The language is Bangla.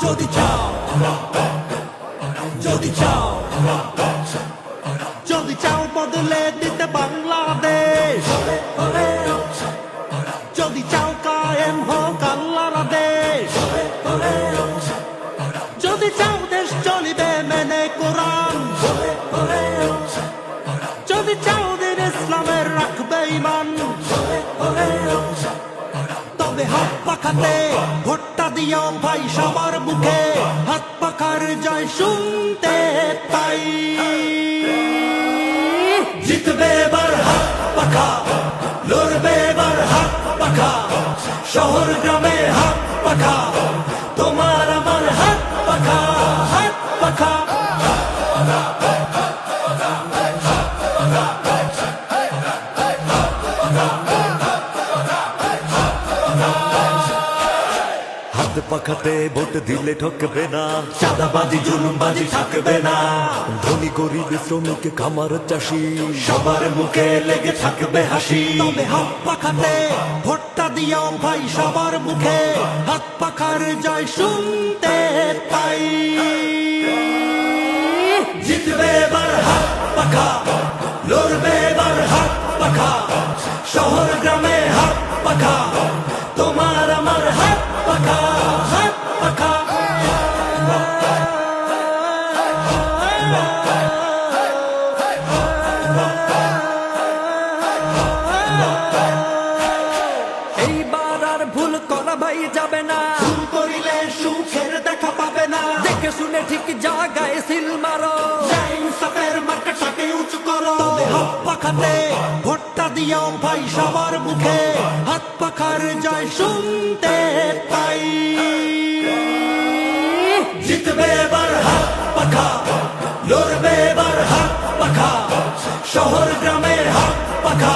যদি চাও, যদি চাও, যদি চাও বদলে দিতে বাংলাদেশ, যদি চাও কায়েম হোক আল্লাহর আদেশ, যদি চাও দেশ চলিবে মেনে কোরআন, যদি চাও দিন ইসলামের রাখবে ঈমান, তবে হাত পাখাতে ভোটটা দিও ভাই সবার মুখে, হাত পাখার জয় শুনতে পাই। জিতবে এবার হাত পাখা, লড়বে এবার হাত পাখা, শহর গ্রামে হাত পাখা, তোমার আমার হাত পাখা, হাত পাখা। হাত পাখাতে ভোট দিলে ঠকবে না, চাঁদাবাজি জুলুমবাজি থাকবে না, ধনী গরিব শ্রমিক কামার চাষি সবার মুখে লেগে থাকবে হাসি। তবে হাত পাখাতে ভোটটা দিও ভাই সবার মুখে, হাত পাখার জয় শুনতে পাই। জিতবে এবার হাত পাখা, লড়বে এবার হাত পাখা, শহর গ্রামে হাত পাখা, তোমার আমার হাত পাখা, হাত পাখা। এইবার আর ভুল করা ভাই যাবে না, ভুল করিলে সুখের দেখা পাবে না, দেখে শুনে ঠিক জায়গায় সিল মারো, ইনসাফের মার্কাটাকে উঁচু করো। তবে হাত পাখাতে ভোটটা দিও ভাই সবার মুখে, হাত পাখার জয় শুনতে পাই। জিতবে এবার হাত পাখা, লড়বে এবার হাত পাখা, শহর গ্রামে হাত পাখা,